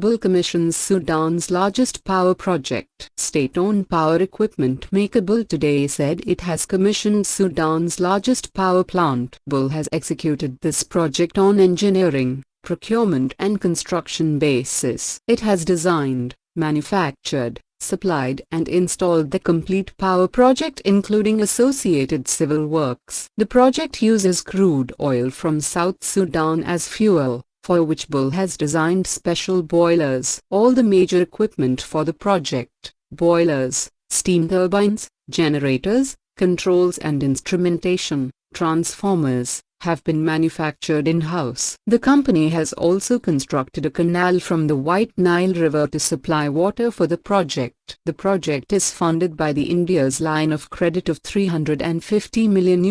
Bull commissions Sudan's largest power project. State-owned power equipment maker Bull today said it has commissioned Sudan's largest power plant. Bull has executed this project on engineering, procurement and construction basis. It has designed, manufactured, supplied and installed the complete power project including associated civil works. The project uses crude oil from South Sudan as fuel, for which Bull has designed special boilers. All the major equipment for the project, boilers, steam turbines, generators, controls and instrumentation, transformers, have been manufactured in-house. The company has also constructed a canal from the White Nile River to supply water for the project. The project is funded by the India's line of credit of $350 million.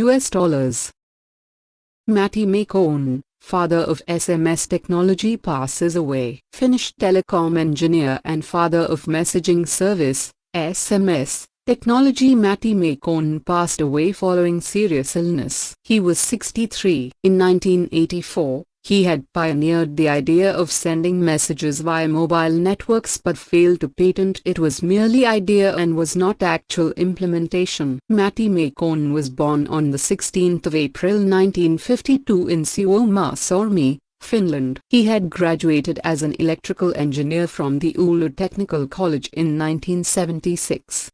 Matti Makone, father of SMS technology, passes away. Finnish telecom engineer and father of messaging service, SMS, technology Matti Makone passed away following serious illness. He was 63. In 1984, he had pioneered the idea of sending messages via mobile networks but failed to patent. It was merely idea and was not actual implementation. Matti Makone was born on the 16th of April 1952 in Suomussalmi, Finland. He had graduated as an electrical engineer from the Oulu Technical College in 1976.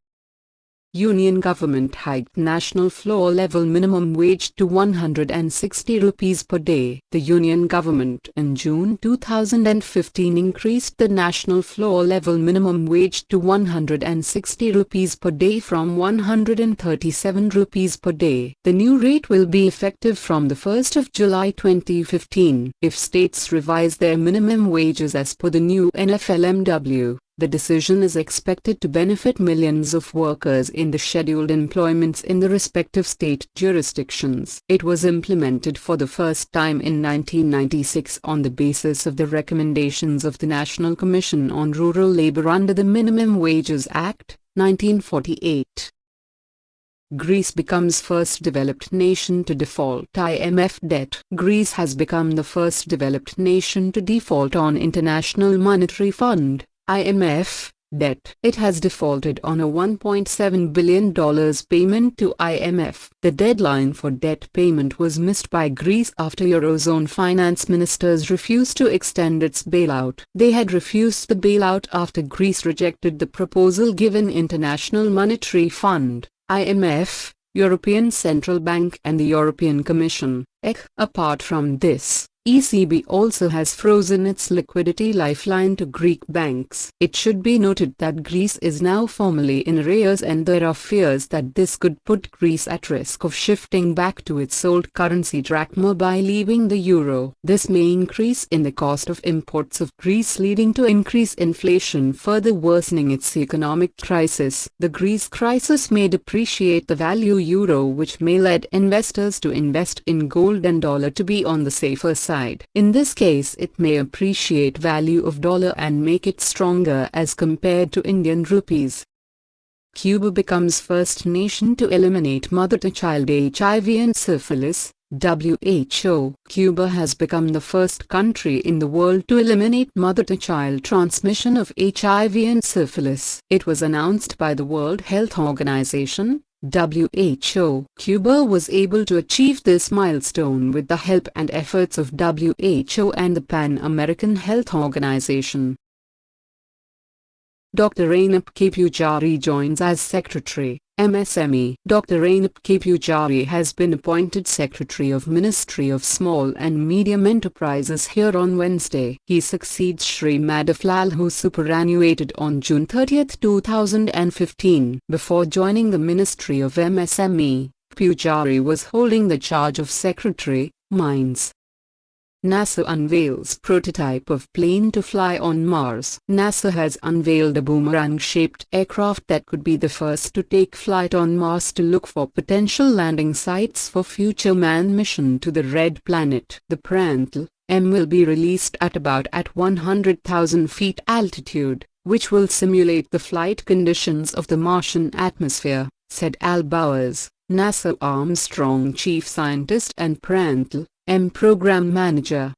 Union government hiked national floor-level minimum wage to 160 rupees per day. The union government in June 2015 increased the national floor-level minimum wage to 160 rupees per day from 137 rupees per day. The new rate will be effective from the 1st of July 2015. If states revise their minimum wages as per the new NFLMW, the decision is expected to benefit millions of workers in the scheduled employments in the respective state jurisdictions. It was implemented for the first time in 1996 on the basis of the recommendations of the National Commission on Rural Labor under the Minimum Wages Act, 1948. Greece becomes first developed nation to default IMF debt. Greece has become the first developed nation to default on International Monetary Fund (IMF) debt. It has defaulted on a $1.7 billion payment to IMF. The deadline for debt payment was missed by Greece after Eurozone finance ministers refused to extend its bailout. They had refused the bailout after Greece rejected the proposal given International Monetary Fund (IMF), European Central Bank and the European Commission. Apart from this, ECB also has frozen its liquidity lifeline to Greek banks. It should be noted that Greece is now formally in arrears and there are fears that this could put Greece at risk of shifting back to its old currency drachma by leaving the euro. This may increase in the cost of imports of Greece, leading to increased inflation, further worsening its economic crisis. The Greece crisis may depreciate the value euro, which may lead investors to invest in gold and dollar to be on the safer side. In this case, it may appreciate value of dollar and make it stronger as compared to Indian rupees. Cuba becomes first nation to eliminate mother-to-child HIV and syphilis, WHO. Cuba has become the first country in the world to eliminate mother-to-child transmission of HIV and syphilis. It was announced by the World Health Organization, WHO. Cuba was able to achieve this milestone with the help and efforts of WHO and the Pan-American Health Organization. Dr. A.P.J joins as Secretary, MSME. Dr. A.P.J has been appointed Secretary of Ministry of Small and Medium Enterprises here on Wednesday. He succeeds Shri Madhaflal, who superannuated on June 30, 2015. Before joining the Ministry of MSME, Pujari was holding the charge of Secretary, Mines. NASA unveils prototype of plane to fly on Mars. NASA has unveiled a boomerang-shaped aircraft that could be the first to take flight on Mars to look for potential landing sites for future manned mission to the Red Planet. The President A.P.J will be released at about 100,000 feet altitude, which will simulate the flight conditions of the Martian atmosphere, said Al Bowers, NASA Armstrong chief scientist and President A.P.J program manager.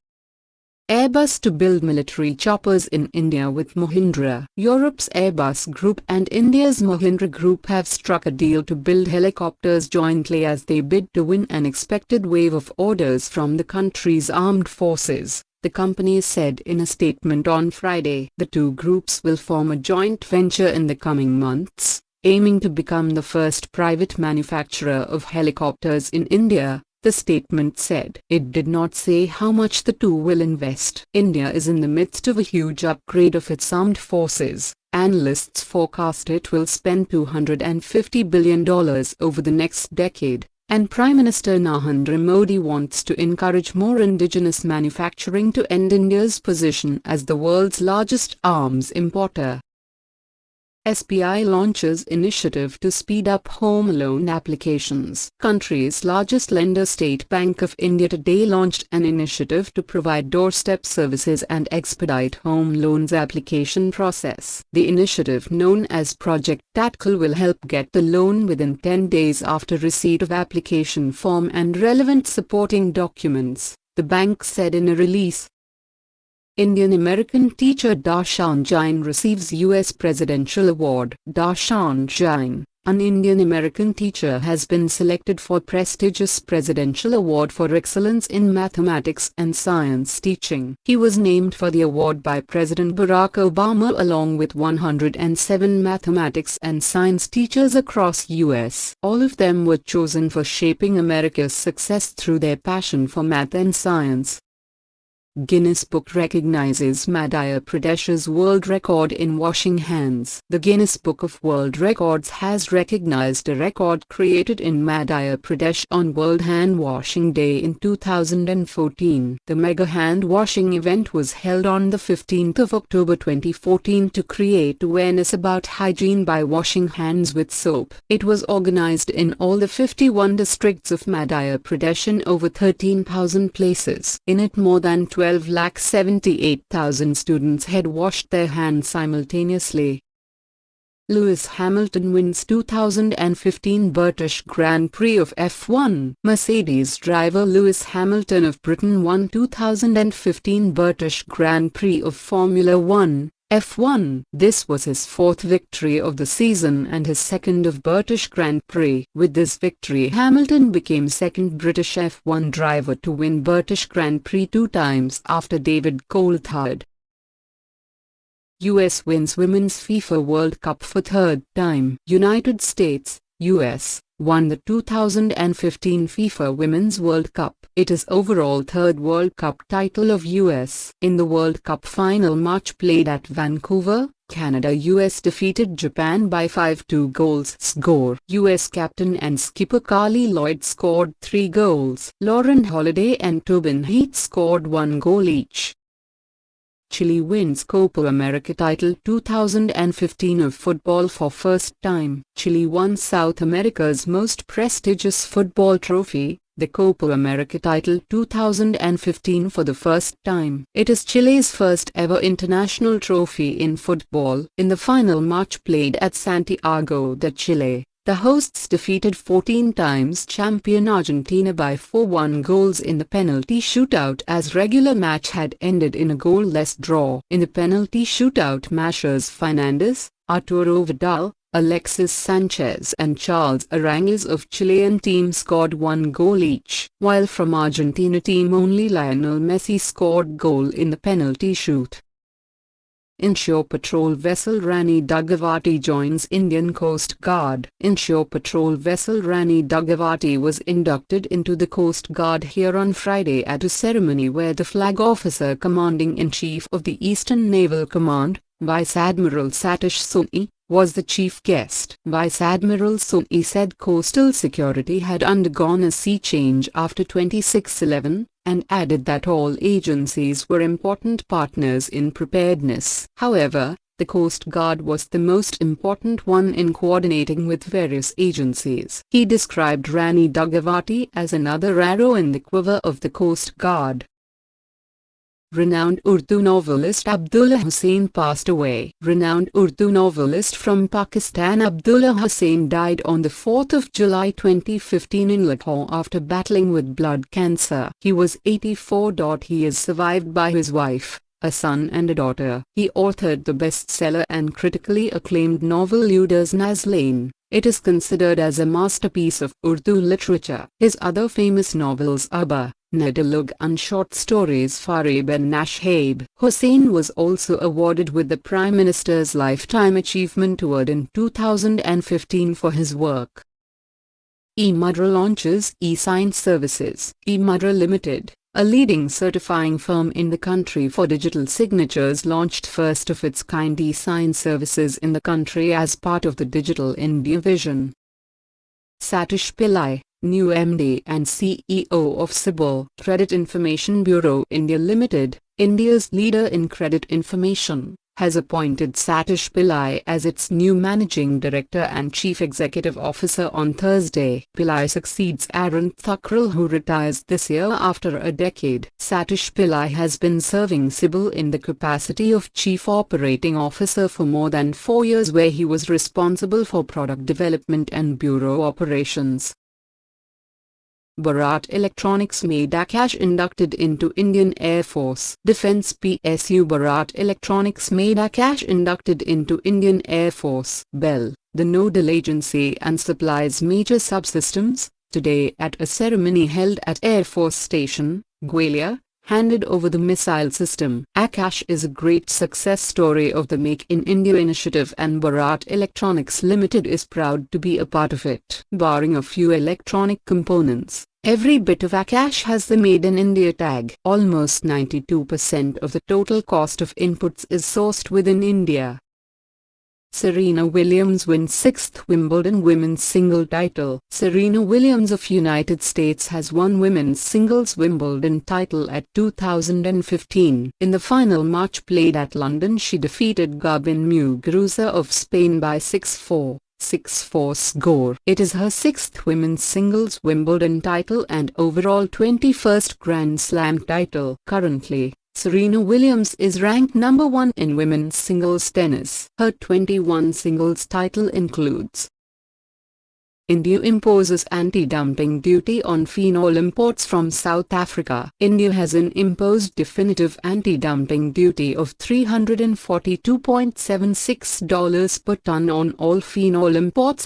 Airbus to build military choppers in India with Mahindra. Europe's Airbus Group and India's Mahindra Group have struck a deal to build helicopters jointly as they bid to win an expected wave of orders from the country's armed forces, the companies said in a statement on Friday. The two groups will form a joint venture in the coming months, aiming to become the first private manufacturer of helicopters in India, the statement said. It did not say how much the two will invest. India is in the midst of a huge upgrade of its armed forces. Analysts forecast it will spend $250 billion over the next decade, and Prime Minister Narendra Modi wants to encourage more indigenous manufacturing to end India's position as the world's largest arms importer. SBI launches initiative to speed up home loan applications. Country's largest lender State Bank of India today launched an initiative to provide doorstep services and expedite home loans application process. The initiative, known as Project Tatkal, will help get the loan within 10 days after receipt of application form and relevant supporting documents, the bank said in a release. Indian-American teacher Darshan Jain receives U.S. Presidential Award. Darshan Jain, an Indian-American teacher, has been selected for prestigious Presidential Award for Excellence in Mathematics and Science Teaching. He was named for the award by President Barack Obama along with 107 mathematics and science teachers across U.S. All of them were chosen for shaping America's success through their passion for math and science. Guinness Book recognizes Madhya Pradesh's world record in washing hands. The Guinness Book of World Records has recognized a record created in Madhya Pradesh on World Hand Washing Day in 2014. The mega hand washing event was held on the 15th of October 2014 to create awareness about hygiene by washing hands with soap. It was organized in all the 51 districts of Madhya Pradesh in over 13,000 places. In it, more than 12,78,000 students had washed their hands simultaneously. Lewis Hamilton wins 2015 British Grand Prix of F1. Mercedes driver Lewis Hamilton of Britain won 2015 British Grand Prix of Formula 1. F1. This was his fourth victory of the season and his second of British Grand Prix. With this victory, Hamilton became second British F1 driver to win British Grand Prix 2 times after David Coulthard. US wins Women's FIFA World Cup for third time. United States, US, won the 2015 FIFA Women's World Cup. It is overall third World Cup title of US. In the World Cup final match played at Vancouver, Canada, US defeated Japan by 5-2 goals score. US captain and skipper Carly Lloyd scored 3 goals. Lauren Holiday and Tobin Heath scored 1 goal each. Chile wins Copa America title 2015 of football for first time. Chile won South America's most prestigious football trophy, the Copa America title 2015, for the first time. It is Chile's first ever international trophy in football. In the final match played at Santiago de Chile, the hosts defeated 14 times champion Argentina by 4-1 goals in the penalty shootout as regular match had ended in a goalless draw. In the penalty shootout, Machers Fernandez, Arturo Vidal, Alexis Sanchez and Charles Arangues of Chilean team scored 1 goal each, while from Argentina team only Lionel Messi scored goal in the penalty shoot. Inshore patrol vessel Rani Dugavati joins Indian Coast Guard. Inshore patrol vessel Rani Dugavati was inducted into the Coast Guard here on Friday at a ceremony where the flag officer commanding-in-chief of the Eastern Naval Command, Vice Admiral Satish Soni, was the chief guest. Vice Admiral Soni said coastal security had undergone a sea change after 26/11, and added that all agencies were important partners in preparedness. However, the Coast Guard was the most important one in coordinating with various agencies. He described Rani Dugavati as another arrow in the quiver of the Coast Guard. Renowned Urdu novelist Abdullah Hussain passed away. Renowned Urdu novelist from Pakistan Abdullah Hussain died on the 4th of July 2015 in Lahore after battling with blood cancer. He was 84. He is survived by his wife, a son and a daughter. He authored the bestseller and critically acclaimed novel Luder's Nazlain. It is considered as a masterpiece of Urdu literature. His other famous novels are Ba, Nadalug and short stories Farib and Nashab. Hussain was also awarded with the Prime Minister's Lifetime Achievement Award in 2015 for his work. eMudra launches eSign services. eMudra Limited, a leading certifying firm in the country for digital signatures, launched first of its kind eSign services in the country as part of the Digital India Vision. Satish Pillai, new MD and CEO of CIBIL Credit Information Bureau India Limited, India's leader in credit information, has appointed Satish Pillai as its new Managing Director and Chief Executive Officer on Thursday. Pillai succeeds Arun Thakral, who retires this year after a decade. Satish Pillai has been serving CIBIL in the capacity of Chief Operating Officer for more than 4 years, where he was responsible for product development and bureau operations. Bharat Electronics made Akash inducted into Indian Air Force. Defence PSU Bharat Electronics made Akash inducted into Indian Air Force. BEL, the nodal agency and supplies major subsystems, today at a ceremony held at Air Force Station, Gwalior, handed over the missile system. Akash is a great success story of the Make in India initiative, and Bharat Electronics Limited is proud to be a part of it. Barring a few electronic components, every bit of Akash has the Made in India tag. Almost 92% of the total cost of inputs is sourced within India. Serena Williams wins 6th Wimbledon women's single title. Serena Williams of United States has won women's singles Wimbledon title at 2015. In the final match played at London, she defeated Gabin Muguruza of Spain by 6-4. 6-4 score. It is her 6th women's singles Wimbledon title and overall 21st Grand Slam title. Currently, Serena Williams is ranked number 1 in women's singles tennis. Her 21 singles title includes: India imposes anti-dumping duty on phenol imports from South Africa. India has imposed definitive anti-dumping duty of $342.76 per ton on all phenol imports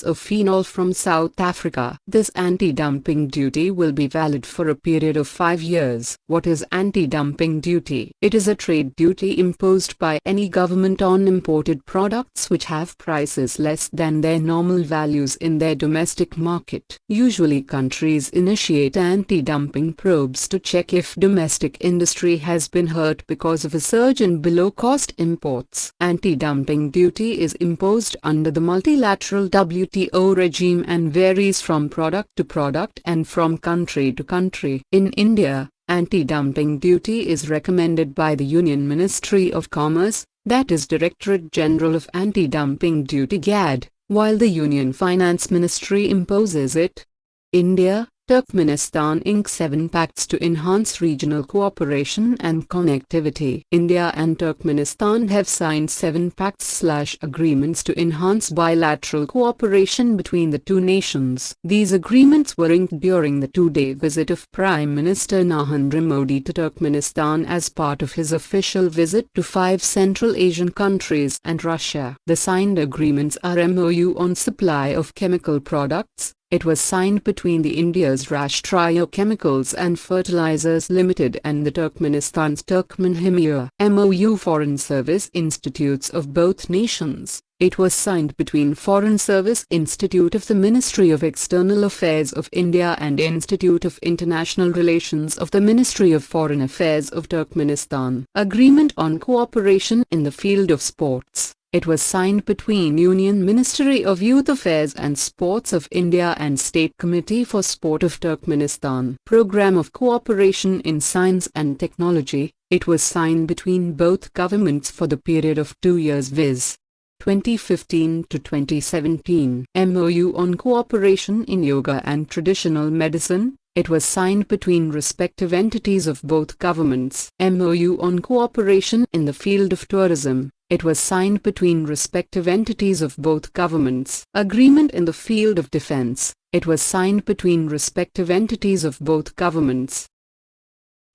of phenol from South Africa. This anti-dumping duty will be valid for a period of 5 years. What is anti-dumping duty? It is a trade duty imposed by any government on imported products which have prices less than their normal values in their domestic market. Usually countries initiate anti-dumping probes to check if domestic industry has been hurt because of a surge in below-cost imports. Anti-dumping duty is imposed under the multilateral WTO regime and varies from product to product and from country to country. In India, anti-dumping duty is recommended by the Union Ministry of Commerce, that is Directorate General of Anti-Dumping Duty (GAD), while the Union Finance Ministry imposes it. India, Turkmenistan Inc. 7 Pacts to enhance regional cooperation and connectivity. India and Turkmenistan have signed 7 pacts/agreements to enhance bilateral cooperation between the two nations. These agreements were inked during the 2-day visit of Prime Minister Narendra Modi to Turkmenistan as part of his official visit to 5 Central Asian countries and Russia. The signed agreements are MOU on supply of chemical products. It was signed between the India's Rashtriya Chemicals and Fertilizers Limited and the Turkmenistan's Turkmenhimya. MOU Foreign Service Institutes of both nations. It was signed between Foreign Service Institute of the Ministry of External Affairs of India and Institute of International Relations of the Ministry of Foreign Affairs of Turkmenistan. Agreement on cooperation in the field of sports. It was signed between Union Ministry of Youth Affairs and Sports of India and State Committee for Sport of Turkmenistan. Program of Cooperation in Science and Technology. It was signed between both governments for the period of 2 years, viz. 2015 to 2017. MOU on cooperation in yoga and traditional medicine. It was signed between respective entities of both governments. MOU on cooperation in the field of tourism. It was signed between respective entities of both governments. Agreement in the field of defense. It was signed between respective entities of both governments.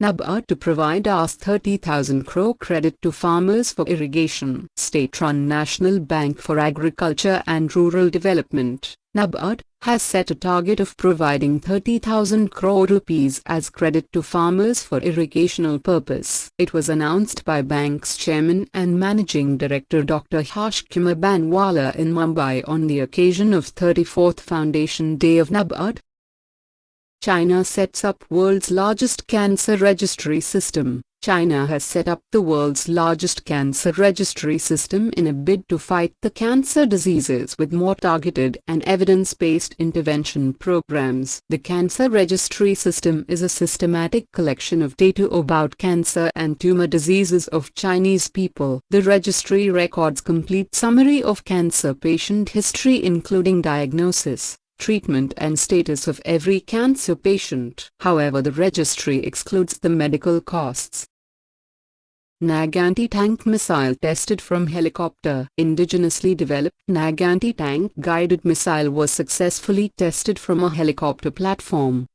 NABARD to provide Rs 30,000 crore credit to farmers for irrigation. State-run National Bank for Agriculture and Rural Development, NABARD, has set a target of providing 30,000 crore rupees as credit to farmers for irrigational purpose. It was announced by bank's chairman and managing director Dr. Harsh Kumar Banwala in Mumbai on the occasion of 34th Foundation Day of NABARD. China sets up world's largest cancer registry system. China has set up the world's largest cancer registry system in a bid to fight the cancer diseases with more targeted and evidence-based intervention programs. The cancer registry system is a systematic collection of data about cancer and tumor diseases of Chinese people. The registry records complete summary of cancer patient history including diagnosis, treatment and status of every cancer patient. However, the registry excludes the medical costs. NAG anti-tank missile tested from helicopter. Indigenously developed NAG anti-tank guided missile was successfully tested from a helicopter platform.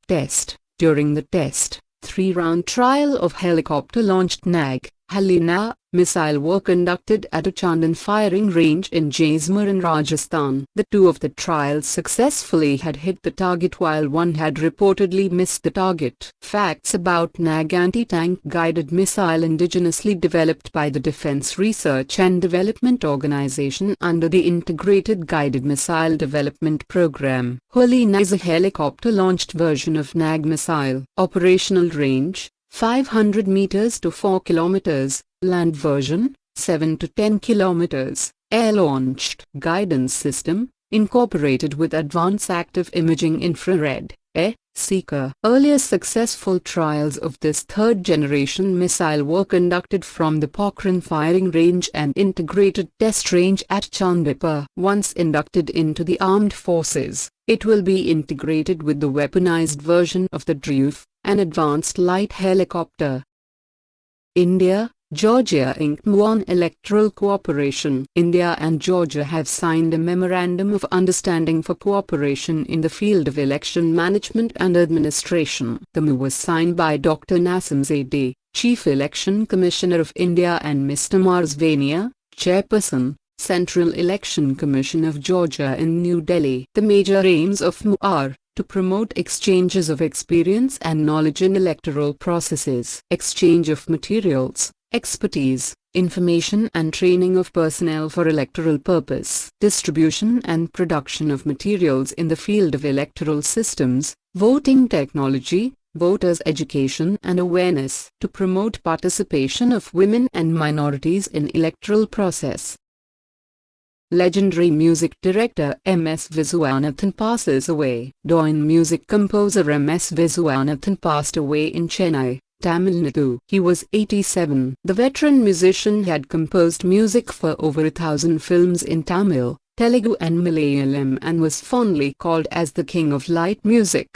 During the test, 3-round trial of helicopter-launched NAG Halina missile were conducted at a Chandan firing range in Jaisalmer in Rajasthan. The two of the trials successfully had hit the target while one had reportedly missed the target. Facts about NAG anti-tank guided missile indigenously developed by the Defense Research and Development Organization under the Integrated Guided Missile Development Program. Halina is a helicopter-launched version of NAG missile. Operational range 500 meters to 4 kilometers, land version 7 to 10 kilometers, air-launched guidance system, incorporated with advanced active imaging infrared, seeker. Earlier successful trials of this third-generation missile were conducted from the Pokhran firing range and integrated test range at Chandipur. Once inducted into the armed forces, it will be integrated with the weaponized version of the Druf, an advanced light helicopter. India, Georgia Inc. on electoral cooperation. India and Georgia have signed a Memorandum of Understanding for cooperation in the field of election management and administration. The MOU was signed by Dr. Nasim Zaidi, Chief Election Commissioner of India, and Mr. Mars Vania, Chairperson, Central Election Commission of Georgia in New Delhi. The major aims of MOU are to promote exchanges of experience and knowledge in electoral processes, exchange of materials, expertise, information and training of personnel for electoral purpose, distribution and production of materials in the field of electoral systems, voting technology, voters' education and awareness, to promote participation of women and minorities in electoral process. Legendary music director M.S. Viswanathan passes away. Doyen music composer M.S. Viswanathan passed away in Chennai, Tamil Nadu. He was 87. The veteran musician had composed music for over 1,000 films in Tamil, Telugu and Malayalam and was fondly called as the King of Light Music.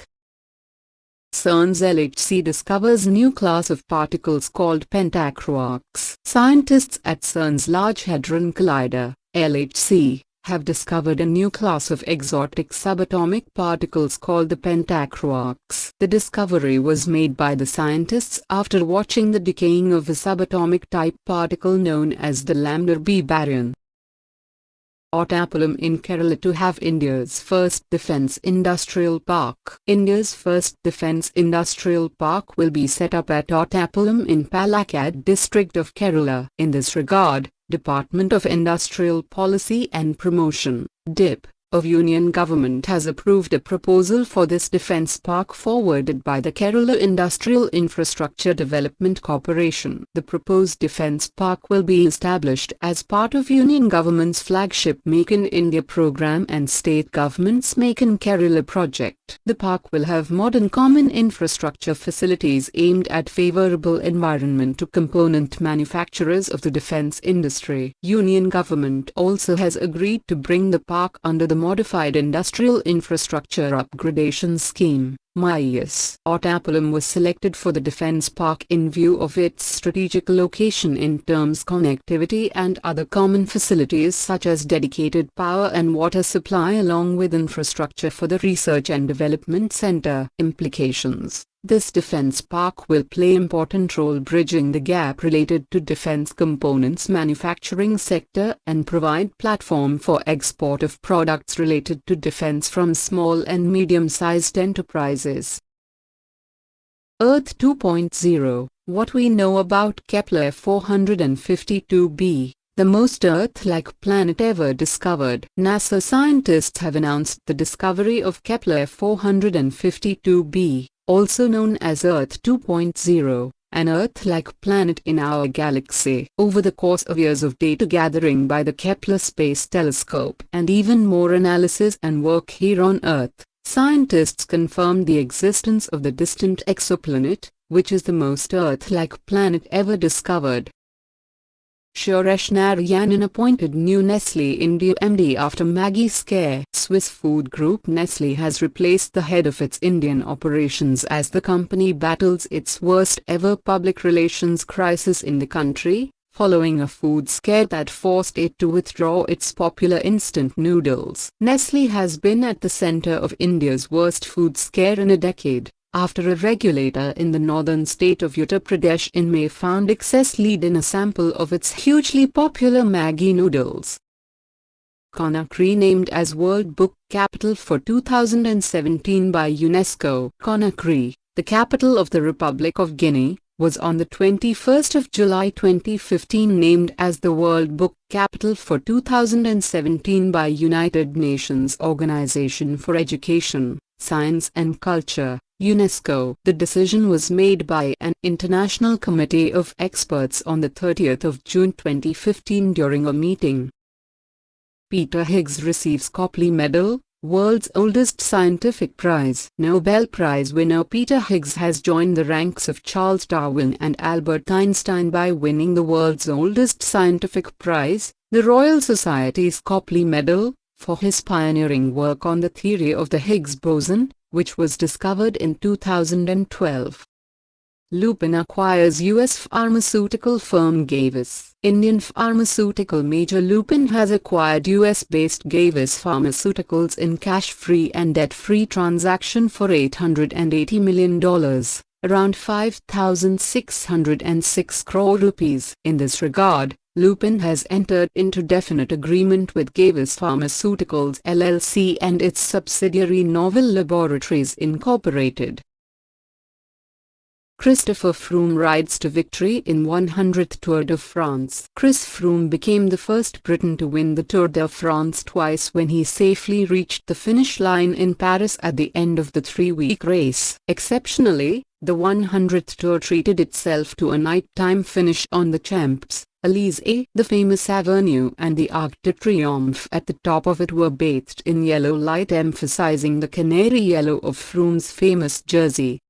CERN's LHC discovers new class of particles called pentaquarks. Scientists at CERN's Large Hadron Collider, LHC, have discovered a new class of exotic subatomic particles called the pentaquarks. The discovery was made by the scientists after watching the decaying of a subatomic type particle known as the lambda B baryon. Ottapalam in Kerala to have India's first defence industrial park. India's first defence industrial park will be set up at Ottapalam in Palakkad district of Kerala. In this regard, Department of Industrial Policy and Promotion, DIP, of Union Government has approved a proposal for this defence park forwarded by the Kerala Industrial Infrastructure Development Corporation. The proposed defence park will be established as part of Union Government's flagship Make in India programme and state government's Make in Kerala project. The park will have modern common infrastructure facilities aimed at favourable environment to component manufacturers of the defence industry. Union Government also has agreed to bring the park under the Modified Industrial Infrastructure Upgradation Scheme. Mauritius. Otapalam was selected for the defense park in view of its strategic location in terms connectivity and other common facilities such as dedicated power and water supply along with infrastructure for the research and development center. Implications: this defense park will play important role bridging the gap related to defense components manufacturing sector and provide platform for export of products related to defense from small and medium-sized enterprises. Earth 2.0. What we know about Kepler 452b, the most Earth-like planet ever discovered. NASA scientists have announced the discovery of Kepler 452b, also known as Earth 2.0, an Earth-like planet in our galaxy. Over the course of years of data gathering by the Kepler Space Telescope and even more analysis and work here on Earth, scientists confirmed the existence of the distant exoplanet, which is the most Earth-like planet ever discovered. Suresh Narayanan appointed new Nestlé India MD after Maggi scare. Swiss food group Nestlé has replaced the head of its Indian operations as the company battles its worst ever public relations crisis in the country, following a food scare that forced it to withdraw its popular instant noodles. Nestlé has been at the center of India's worst food scare in a decade, after a regulator in the northern state of Uttar Pradesh in May found excess lead in a sample of its hugely popular Maggi noodles. Conakry named as World Book Capital for 2017 by UNESCO. Conakry, the capital of the Republic of Guinea, was on the 21st of July 2015 named as the World Book Capital for 2017 by United Nations Organization for Education, Science and Culture, UNESCO. The decision was made by an international committee of experts on the 30th of June 2015 during a meeting. Peter Higgs receives Copley Medal, world's oldest scientific prize. Nobel Prize winner Peter Higgs has joined the ranks of Charles Darwin and Albert Einstein by winning the world's oldest scientific prize, the Royal Society's Copley Medal, for his pioneering work on the theory of the Higgs boson, which was discovered in 2012. Lupin acquires U.S. pharmaceutical firm Gavis. Indian pharmaceutical major Lupin has acquired US-based Gavis Pharmaceuticals in cash-free and debt-free transaction for $880 million, around 5,606 crore rupees. In this regard, Lupin has entered into definite agreement with Gavis Pharmaceuticals LLC and its subsidiary Novel Laboratories Incorporated. Christopher Froome rides to victory in 100th Tour de France. Chris Froome became the first Briton to win the Tour de France twice when he safely reached the finish line in Paris at the end of the three-week race. Exceptionally, the 100th Tour treated itself to a nighttime finish on the Champs-Élysées. The famous avenue and the Arc de Triomphe at the top of it were bathed in yellow light, emphasizing the canary yellow of Froome's famous jersey.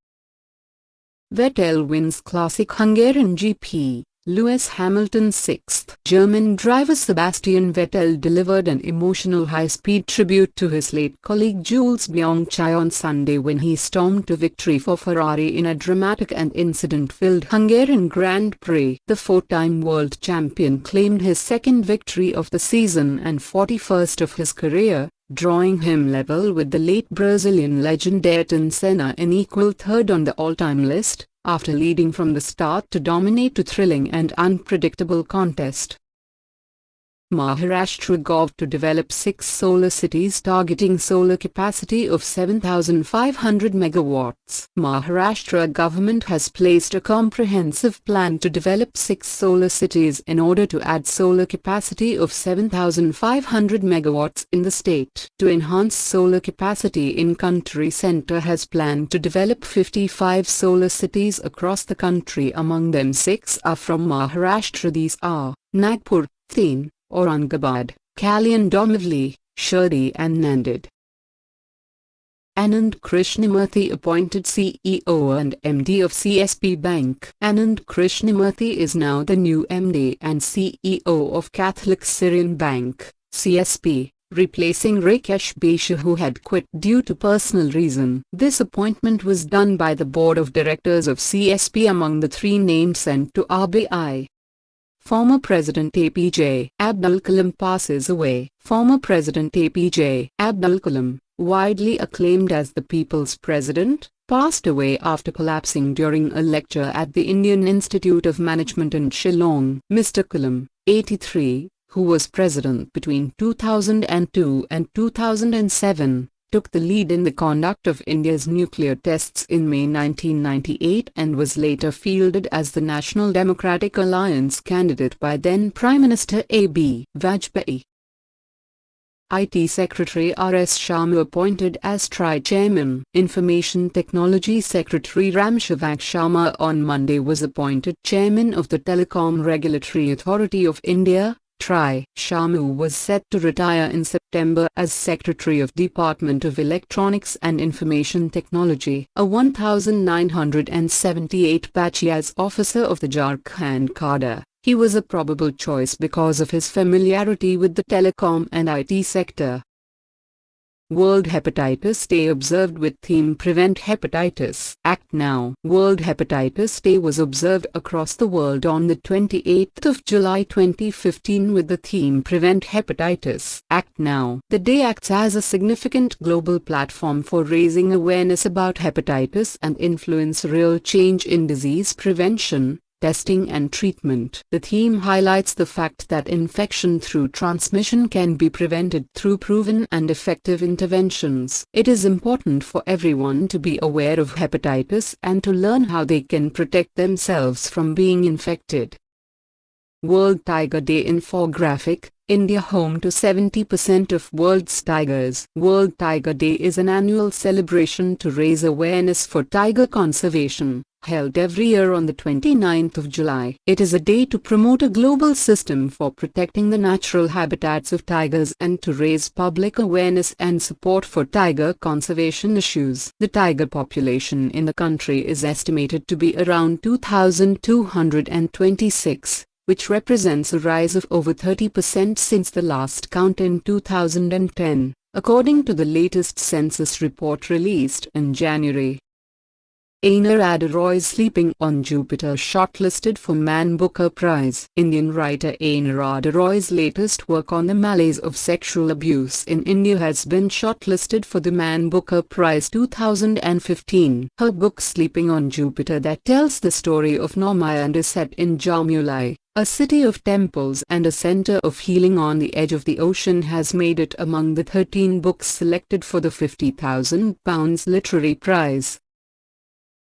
Vettel wins Classic Hungarian GP, Lewis Hamilton 6th. German driver Sebastian Vettel delivered an emotional high-speed tribute to his late colleague Jules Bianchi on Sunday when he stormed to victory for Ferrari in a dramatic and incident-filled Hungarian Grand Prix. The four-time world champion claimed his second victory of the season and 41st of his career, drawing him level with the late Brazilian legend Ayrton Senna in equal third on the all-time list, after leading from the start to dominate a thrilling and unpredictable contest. Maharashtra Gov to develop 6 solar cities targeting solar capacity of 7,500 megawatts. Maharashtra government has placed a comprehensive plan to develop 6 solar cities in order to add solar capacity of 7,500 megawatts in the state. To enhance solar capacity in country, Centre has planned to develop 55 solar cities across the country. Among them 6 are from Maharashtra. These are Nagpur, Thane, Aurangabad, Kalyan, Dombivli, Shirdi and Nanded. Anand Krishnamurthy appointed CEO and MD of CSB Bank. Anand Krishnamurthy is now the new MD and CEO of Catholic Syrian Bank, CSB, replacing Rakesh Basu, who had quit due to personal reason. This appointment was done by the Board of Directors of CSP among the 3 names sent to RBI. Former President A.P.J. Abdul Kalam passes away. Former President A.P.J. Abdul Kalam, widely acclaimed as the People's President, passed away after collapsing during a lecture at the Indian Institute of Management in Shillong. Mr. Kalam, 83, who was president between 2002 and 2007, took the lead in the conduct of India's nuclear tests in May 1998 and was later fielded as the National Democratic Alliance candidate by then Prime Minister A.B. Vajpayee. IT Secretary R.S. Sharma appointed as TRI Chairman. Information Technology Secretary Ram Shivak Sharma on Monday was appointed Chairman of the Telecom Regulatory Authority of India, TRI. Sharma was set to retire in September as Secretary of Department of Electronics and Information Technology. A 1978 batch as officer of the Jharkhand cadre, he was a probable choice because of his familiarity with the telecom and IT sector. World Hepatitis Day observed with theme Prevent Hepatitis. Act Now. World Hepatitis Day was observed across the world on the 28th of July 2015 with the theme Prevent Hepatitis. Act Now. The day acts as a significant global platform for raising awareness about hepatitis and influence real change in disease prevention, testing and treatment. The theme highlights the fact that infection through transmission can be prevented through proven and effective interventions. It is important for everyone to be aware of hepatitis and to learn how they can protect themselves from being infected. World Tiger Day Infographic. India home to 70% of world's tigers. World Tiger Day is an annual celebration to raise awareness for tiger conservation, held every year on the 29th of July. It is a day to promote a global system for protecting the natural habitats of tigers and to raise public awareness and support for tiger conservation issues. The tiger population in the country is estimated to be around 2,226. Which represents a rise of over 30% since the last count in 2010, according to the latest census report released in January. Ainer Aderoy's Sleeping on Jupiter shortlisted for Man Booker Prize. Indian writer Ainer Aderoy's latest work on the malaise of sexual abuse in India has been shortlisted for the Man Booker Prize 2015. Her book Sleeping on Jupiter, that tells the story of Normaya and is set in Jamulai, a city of temples and a center of healing on the edge of the ocean, has made it among the 13 books selected for the £50,000 literary prize.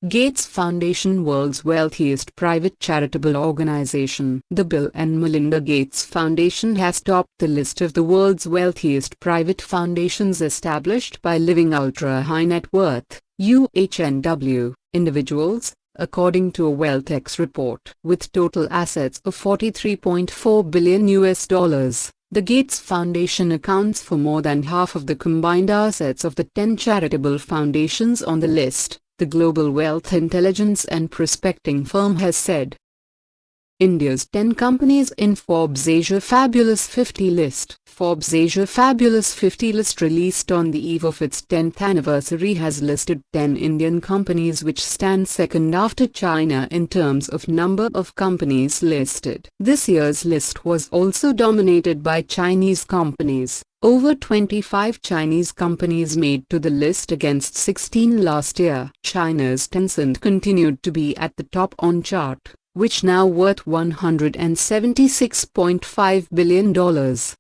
Gates Foundation, world's wealthiest private charitable organization. The Bill and Melinda Gates Foundation has topped the list of the world's wealthiest private foundations established by living ultra-high net worth (UHNW) individuals, according to a WealthX report. With total assets of $43.4 billion, the Gates Foundation accounts for more than half of the combined assets of the 10 charitable foundations on the list, the global wealth intelligence and prospecting firm has said. India's 10 companies in Forbes Asia Fabulous 50 list. Forbes Asia Fabulous 50 list, released on the eve of its 10th anniversary, has listed 10 Indian companies which stand second after China in terms of number of companies listed. This year's list was also dominated by Chinese companies. Over 25 Chinese companies made to the list against 16 last year. China's Tencent continued to be at the top on chart, which now worth $176.5 billion.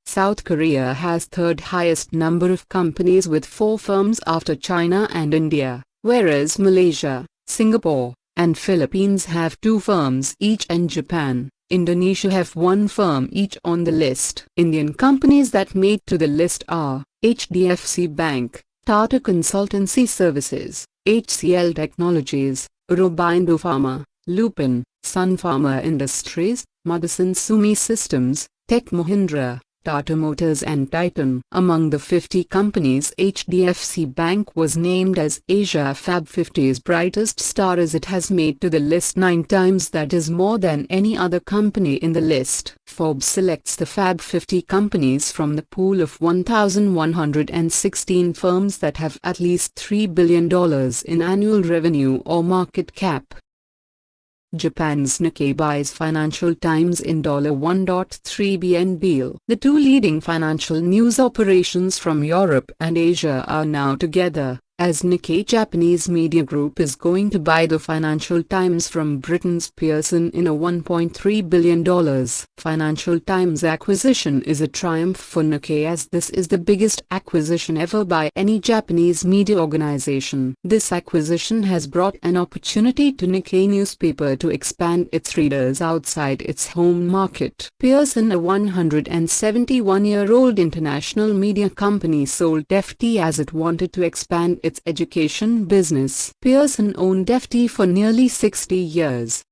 South Korea has third highest number of companies with 4 firms after China and India, whereas Malaysia, Singapore, and Philippines have 2 firms each, and Japan, Indonesia have 1 firm each on the list. Indian companies that made to the list are HDFC Bank, Tata Consultancy Services, HCL Technologies, Aurobindo Pharma, Lupin, Sun Pharma Industries, Motherson Sumi Systems, Tech Mahindra, Tata Motors and Titan. Among the 50 companies, HDFC Bank was named as Asia Fab 50's brightest star as it has made to the list 9 times, that is more than any other company in the list. Forbes selects the Fab 50 companies from the pool of 1,116 firms that have at least $3 billion in annual revenue or market cap. Japan's Nikkei buys Financial Times in $1.3 billion deal. The two leading financial news operations from Europe and Asia are now together, as Nikkei Japanese media group is going to buy the Financial Times from Britain's Pearson in a $1.3 billion. Financial Times acquisition is a triumph for Nikkei, as this is the biggest acquisition ever by any Japanese media organization. This acquisition has brought an opportunity to Nikkei newspaper to expand its readers outside its home market. Pearson, a 171-year-old international media company, sold FT as it wanted to expand its education business. Pearson owned FT for nearly 60 years.